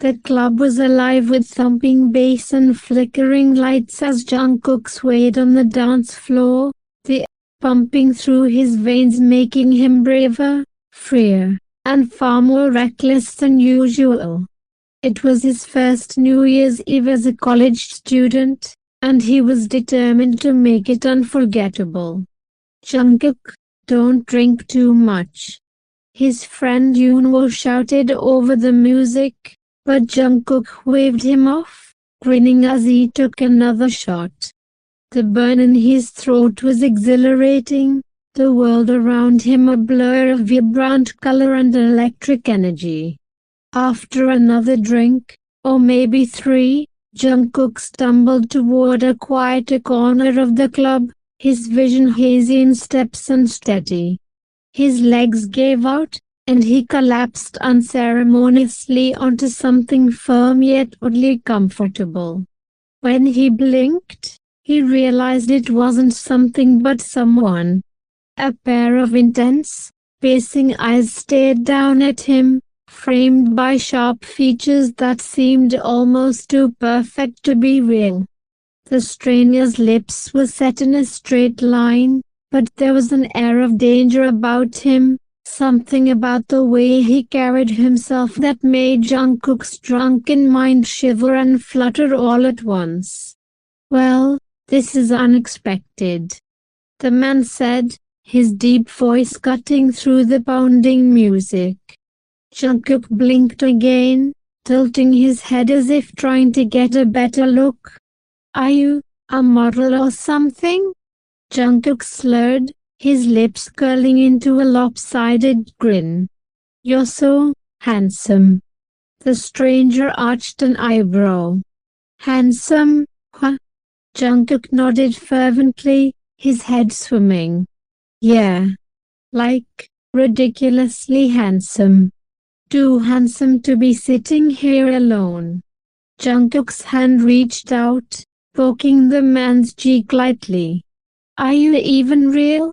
The club was alive with thumping bass and flickering lights as Jungkook swayed on the dance floor, the pumping through his veins making him braver, freer, and far more reckless than usual. It was his first New Year's Eve as a college student, and he was determined to make it unforgettable. "Jungkook, don't drink too much," his friend Yoonwoo shouted over the music, but Jungkook waved him off, grinning as he took another shot. The burn in his throat was exhilarating, the world around him a blur of vibrant color and electric energy. After another drink, or maybe 3, Jungkook stumbled toward a quieter corner of the club, his vision hazy and steps unsteady. His legs gave out, and he collapsed unceremoniously onto something firm yet oddly comfortable. When he blinked, he realized it wasn't something but someone. A pair of intense, piercing eyes stared down at him, framed by sharp features that seemed almost too perfect to be real. The stranger's lips were set in a straight line, but there was an air of danger about him, something about the way he carried himself that made Jungkook's drunken mind shiver and flutter all at once. "Well, this is unexpected," the man said, his deep voice cutting through the pounding music. Jungkook blinked again, tilting his head as if trying to get a better look. "Are you a model or something?" Jungkook slurred, his lips curling into a lopsided grin. "You're so handsome." The stranger arched an eyebrow. "Handsome, huh?" Jungkook nodded fervently, his head swimming. "Yeah. Like, ridiculously handsome. Too handsome to be sitting here alone." Jungkook's hand reached out, poking the man's cheek lightly. "Are you even real?"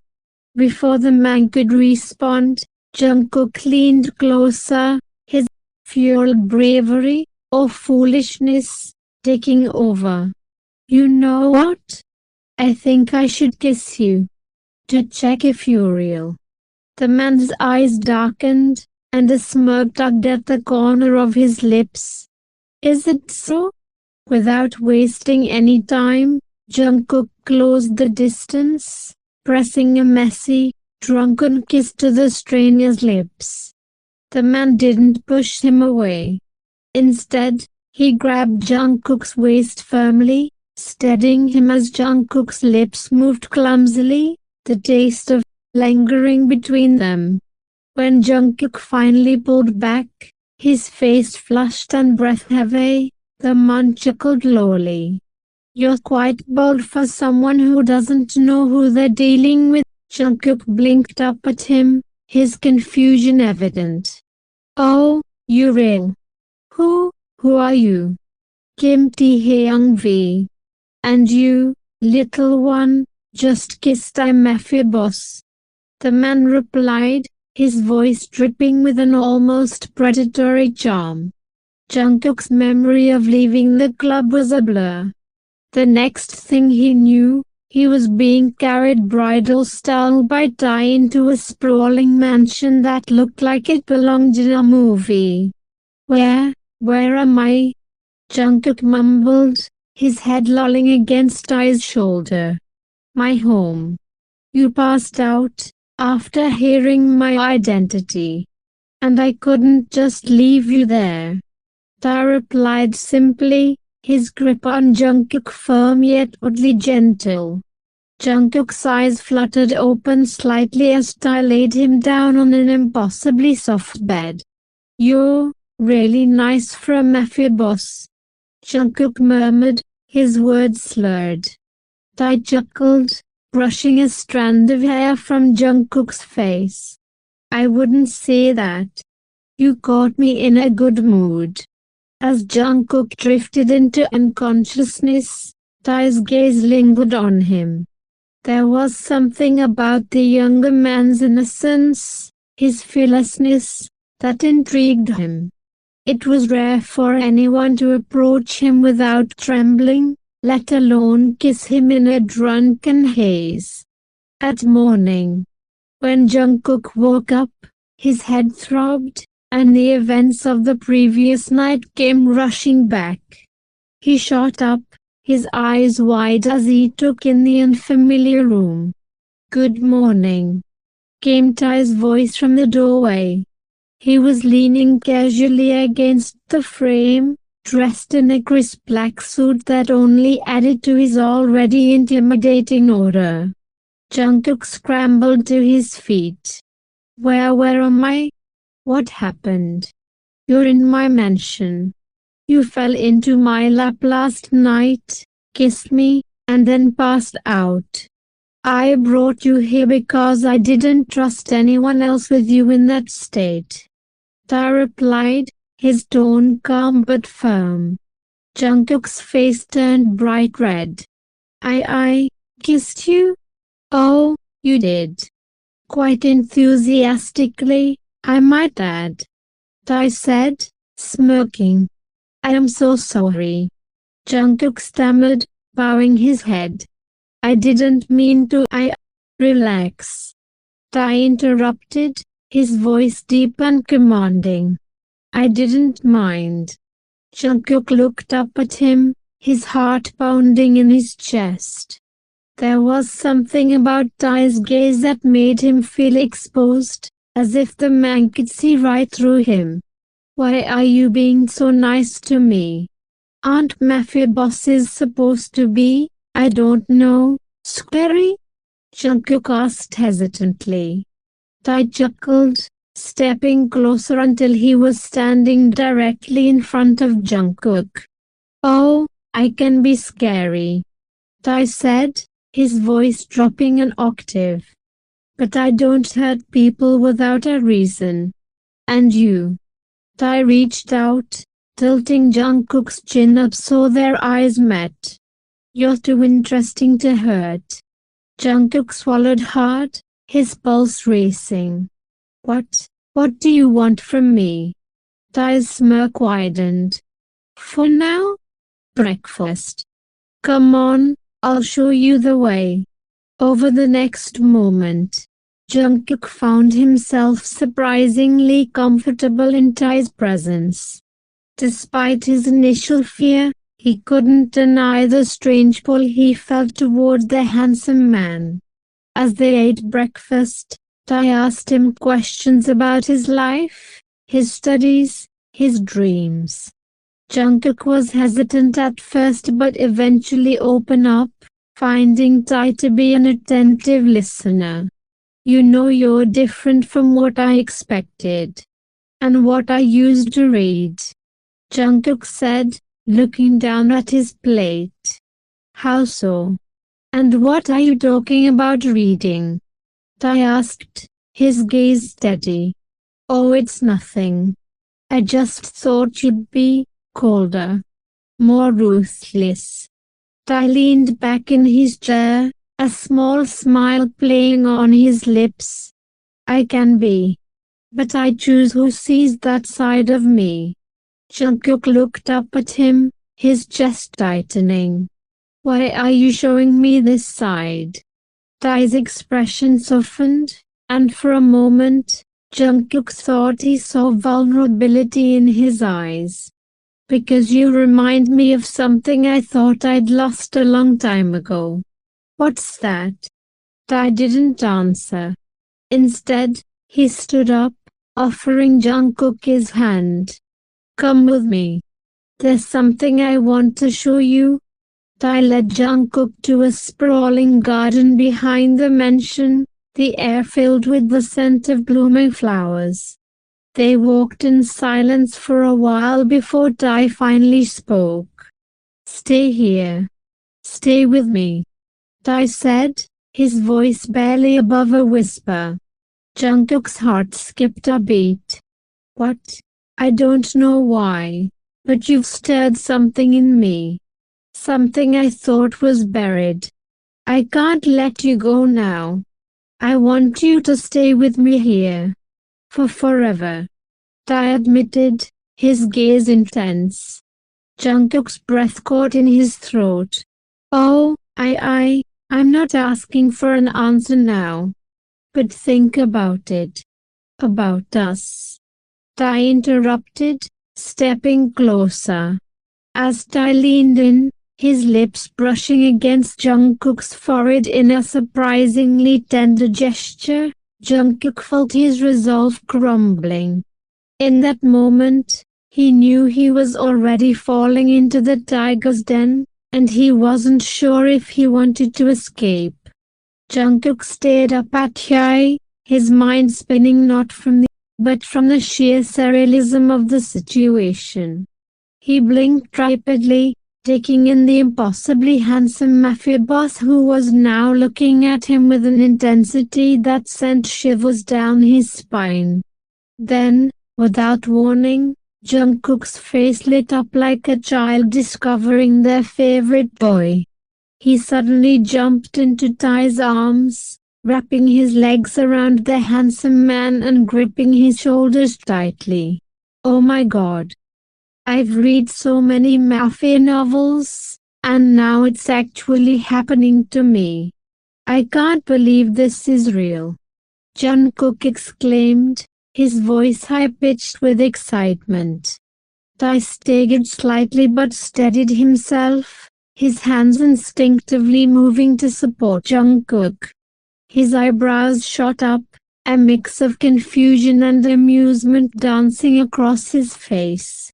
Before the man could respond, Jungkook leaned closer, his fueled bravery, or foolishness, taking over. "You know what? I think I should kiss you. To check if you're real." The man's eyes darkened, and a smirk tugged at the corner of his lips. "Is it so?" Without wasting any time, Jungkook closed the distance, pressing a messy, drunken kiss to the stranger's lips. The man didn't push him away. Instead, he grabbed Jungkook's waist firmly, steadying him as Jungkook's lips moved clumsily, the taste of lingering between them. When Jungkook finally pulled back, his face flushed and breath heavy, the man chuckled lowly. "You're quite bold for someone who doesn't know who they're dealing with." Jungkook blinked up at him, his confusion evident. "Oh, you real? Who are you?" "Kim Taehyung V. And you, little one, just kissed I'm Mafia Boss," the man replied, his voice dripping with an almost predatory charm. Jungkook's memory of leaving the club was a blur. The next thing he knew, he was being carried bridal style by Tae into a sprawling mansion that looked like it belonged in a movie. Where am I?" Jungkook mumbled, his head lolling against Tae's shoulder. "My home. You passed out after hearing my identity, and I couldn't just leave you there." Tae replied simply, his grip on Jungkook firm yet oddly gentle. Jungkook's eyes fluttered open slightly as Tae laid him down on an impossibly soft bed. "You're really nice for a Mafia Boss," Jungkook murmured, his words slurred. Tae chuckled, brushing a strand of hair from Jungkook's face. "I wouldn't say that. You caught me in a good mood." As Jungkook drifted into unconsciousness, Tae's gaze lingered on him. There was something about the younger man's innocence, his fearlessness, that intrigued him. It was rare for anyone to approach him without trembling, let alone kiss him in a drunken haze. At morning, when Jungkook woke up, his head throbbed, and the events of the previous night came rushing back. He shot up, his eyes wide as he took in the unfamiliar room. "Good morning," came Tae's voice from the doorway. He was leaning casually against the frame, dressed in a crisp black suit that only added to his already intimidating aura. Jungkook scrambled to his feet. Where am I? What happened? You're in my mansion. You fell into my lap last night, kissed me, and then passed out. I brought you here because I didn't trust anyone else with you in that state," Tae replied, his tone calm but firm. Jungkook's face turned bright red. I kissed you? Oh, you did. Quite enthusiastically, I might add," Tae said, smirking. "I am so sorry," Jungkook stammered, bowing his head. "I didn't mean to." Relax," Tae interrupted, his voice deep and commanding. "I didn't mind." Jungkook looked up at him, his heart pounding in his chest. There was something about Tae's gaze that made him feel exposed, as if the man could see right through him. "Why are you being so nice to me? Aren't Mafia Bosses supposed to be, I don't know, scary?" Jungkook asked hesitantly. Tae chuckled, stepping closer until he was standing directly in front of Jungkook. "Oh, I can be scary," Tae said, his voice dropping an octave. "But I don't hurt people without a reason. And you?" Tae reached out, tilting Jungkook's chin up so their eyes met. "You're too interesting to hurt." Jungkook swallowed hard, his pulse racing. What do you want from me?" Tae's smirk widened. "For now? Breakfast. Come on, I'll show you the way." Over the next moment, Jungkook found himself surprisingly comfortable in Tae's presence. Despite his initial fear, he couldn't deny the strange pull he felt toward the handsome man. As they ate breakfast, Tae asked him questions about his life, his studies, his dreams. Jungkook was hesitant at first but eventually opened up, finding Tae to be an attentive listener. "You know, you're different from what I expected. And what I used to read," Jungkook said, looking down at his plate. "How so? And what are you talking about reading?" Tae asked, his gaze steady. "Oh, it's nothing. I just thought you'd be colder, more ruthless." Tae leaned back in his chair, a small smile playing on his lips. "I can be. But I choose who sees that side of me." Jungkook looked up at him, his chest tightening. "Why are you showing me this side?" Tae's expression softened, and for a moment, Jungkook thought he saw vulnerability in his eyes. "Because you remind me of something I thought I'd lost a long time ago." "What's that?" Tae didn't answer. Instead, he stood up, offering Jungkook his hand. "Come with me. There's something I want to show you." Tae led Jungkook to a sprawling garden behind the mansion, the air filled with the scent of blooming flowers. They walked in silence for a while before Tae finally spoke. "Stay here. Stay with me," Tae said, his voice barely above a whisper. Jungkook's heart skipped a beat. "What?" "I don't know why, but you've stirred something in me. Something I thought was buried. I can't let you go now. I want you to stay with me here. For forever," Tae admitted, his gaze intense. Jungkook's breath caught in his throat. Oh, I'm not asking for an answer now. But think about it. About us. Tae interrupted, stepping closer. As Tae leaned in, his lips brushing against Jungkook's forehead in a surprisingly tender gesture, Jungkook felt his resolve crumbling. In that moment, he knew he was already falling into the tiger's den, and he wasn't sure if he wanted to escape. Jungkook stared up at Tae, his mind spinning not from the but from the sheer surrealism of the situation. He blinked rapidly, taking in the impossibly handsome Mafia Boss who was now looking at him with an intensity that sent shivers down his spine. Then, without warning, Jungkook's face lit up like a child discovering their favorite boy. He suddenly jumped into Tae's arms, wrapping his legs around the handsome man and gripping his shoulders tightly. Oh my God. I've read so many mafia novels, and now it's actually happening to me. I can't believe this is real. Jungkook exclaimed, his voice high-pitched with excitement. Tae staggered slightly but steadied himself, his hands instinctively moving to support Jungkook. His eyebrows shot up, a mix of confusion and amusement dancing across his face.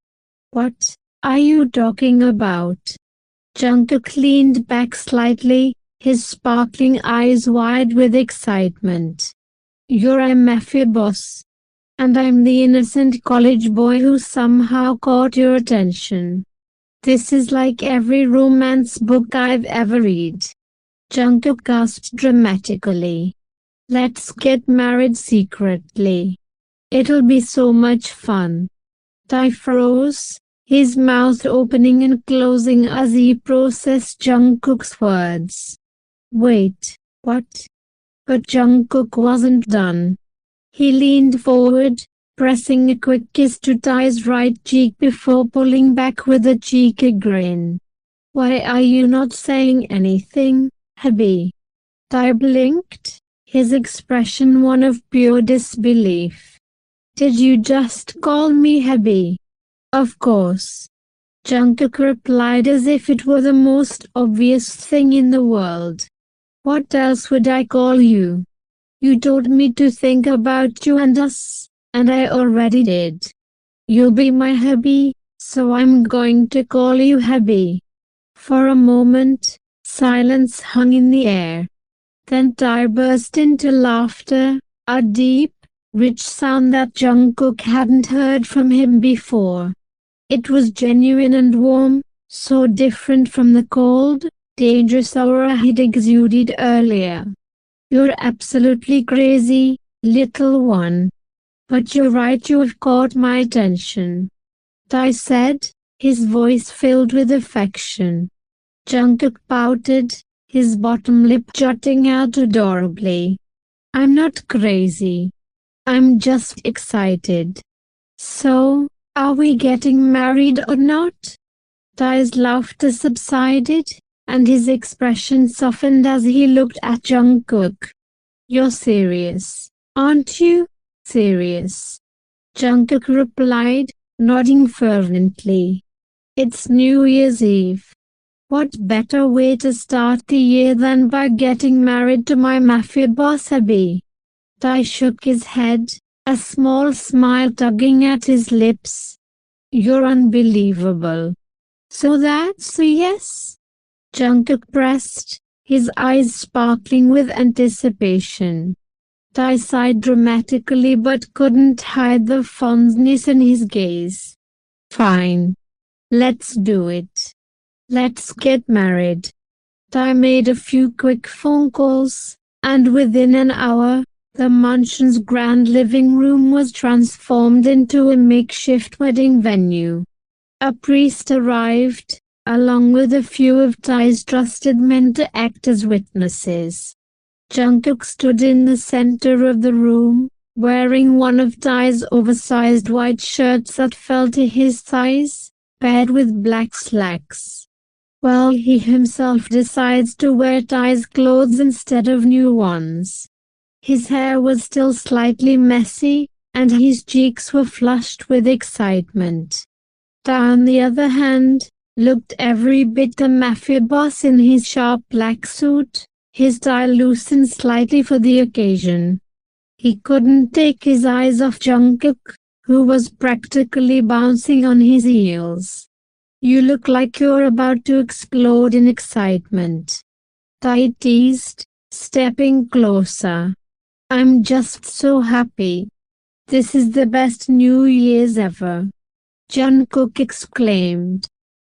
What are you talking about? Jungkook leaned back slightly, his sparkling eyes wide with excitement. You're a Mafia Boss. And I'm the innocent college boy who somehow caught your attention. This is like every romance book I've ever read. Jungkook gasped dramatically. Let's get married secretly. It'll be so much fun. Tae froze, his mouth opening and closing as he processed Jungkook's words. Wait, what? But Jungkook wasn't done. He leaned forward, pressing a quick kiss to Tae's right cheek before pulling back with a cheeky grin. Why are you not saying anything, hubby? Tae blinked, his expression one of pure disbelief. Did you just call me hubby? Of course. Jungkook replied as if it were the most obvious thing in the world. What else would I call you? You told me to think about you and us, and I already did. You'll be my hubby, so I'm going to call you hubby. For a moment, silence hung in the air. Then Tae burst into laughter, a deep, rich sound that Jungkook hadn't heard from him before. It was genuine and warm, so different from the cold, dangerous aura he'd exuded earlier. You're absolutely crazy, little one. But you're right, you've caught my attention. Tae said, his voice filled with affection. Jungkook pouted, his bottom lip jutting out adorably. I'm not crazy. I'm just excited. So, are we getting married or not? Tae's laughter subsided, and his expression softened as he looked at Jungkook. You're serious, aren't you? Serious. Jungkook replied, nodding fervently. It's New Year's Eve. What better way to start the year than by getting married to my Mafia Boss hubby? Tae shook his head, a small smile tugging at his lips. You're unbelievable. So that's a yes? Jungkook pressed, his eyes sparkling with anticipation. Tae sighed dramatically but couldn't hide the fondness in his gaze. Fine. Let's do it. Let's get married. Tae made a few quick phone calls, and within an hour, the mansion's grand living room was transformed into a makeshift wedding venue. A priest arrived, along with a few of Tae's trusted men to act as witnesses. Jungkook stood in the center of the room, wearing one of Tae's oversized white shirts that fell to his thighs, paired with black slacks. Well, he himself decides to wear Tae's clothes instead of new ones. His hair was still slightly messy, and his cheeks were flushed with excitement. Tae, on the other hand, looked every bit the Mafia Boss in his sharp black suit, his tie loosened slightly for the occasion. He couldn't take his eyes off Jungkook, who was practically bouncing on his heels. "You look like you're about to explode in excitement," Tae teased, stepping closer. "I'm just so happy. This is the best New Year's ever," Jungkook exclaimed.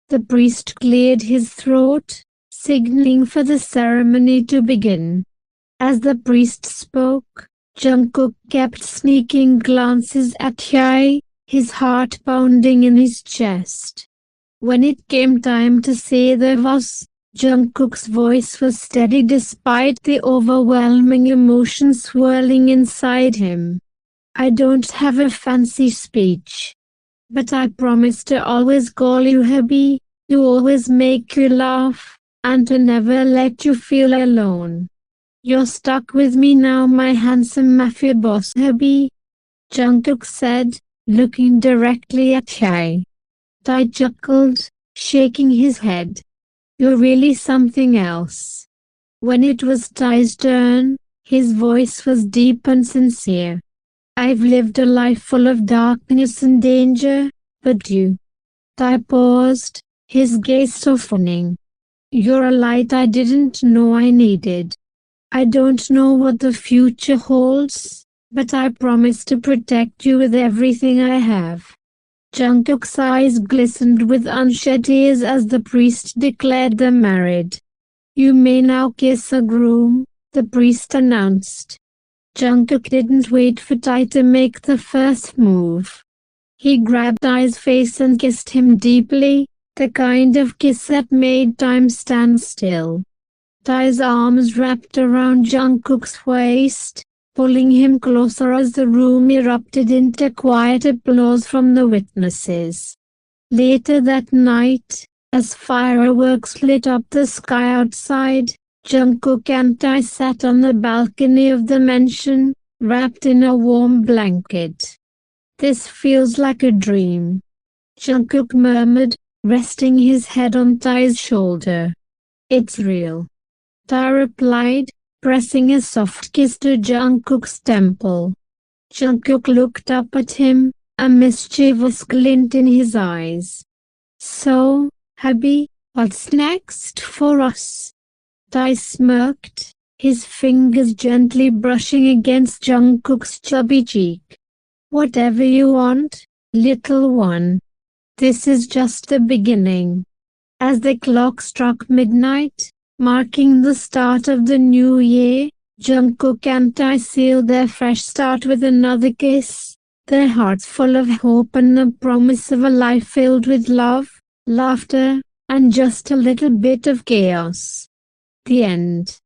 The priest cleared his throat, signaling for the ceremony to begin. As the priest spoke, Jungkook kept sneaking glances at Tae, his heart pounding in his chest. When it came time to say the vows, Jungkook's voice was steady despite the overwhelming emotion swirling inside him. "I don't have a fancy speech, but I promise to always call you hubby, to always make you laugh, and to never let you feel alone. You're stuck with me now, my handsome Mafia Boss hubby," Jungkook said, looking directly at Tae. Tae chuckled, shaking his head. "You're really something else." When it was Tae's turn, his voice was deep and sincere. "I've lived a life full of darkness and danger, but you..." Tae paused, his gaze softening. "You're a light I didn't know I needed. I don't know what the future holds, but I promise to protect you with everything I have." Jungkook's eyes glistened with unshed tears as the priest declared them married. "You may now kiss a groom," the priest announced. Jungkook didn't wait for Tae to make the first move. He grabbed Tae's face and kissed him deeply, the kind of kiss that made time stand still. Tae's arms wrapped around Jungkook's waist, pulling him closer as the room erupted into quiet applause from the witnesses. Later that night, as fireworks lit up the sky outside, Jungkook and Tae sat on the balcony of the mansion, wrapped in a warm blanket. "This feels like a dream," Jungkook murmured, resting his head on Tae's shoulder. "It's real," Tae replied, pressing a soft kiss to Jungkook's temple. Jungkook looked up at him, a mischievous glint in his eyes. "So, hubby, what's next for us?" Tae smirked, his fingers gently brushing against Jungkook's chubby cheek. "Whatever you want, little one. This is just the beginning." As the clock struck midnight, marking the start of the new year, Jungkook and Tae sealed their fresh start with another kiss, their hearts full of hope and the promise of a life filled with love, laughter, and just a little bit of chaos. The end.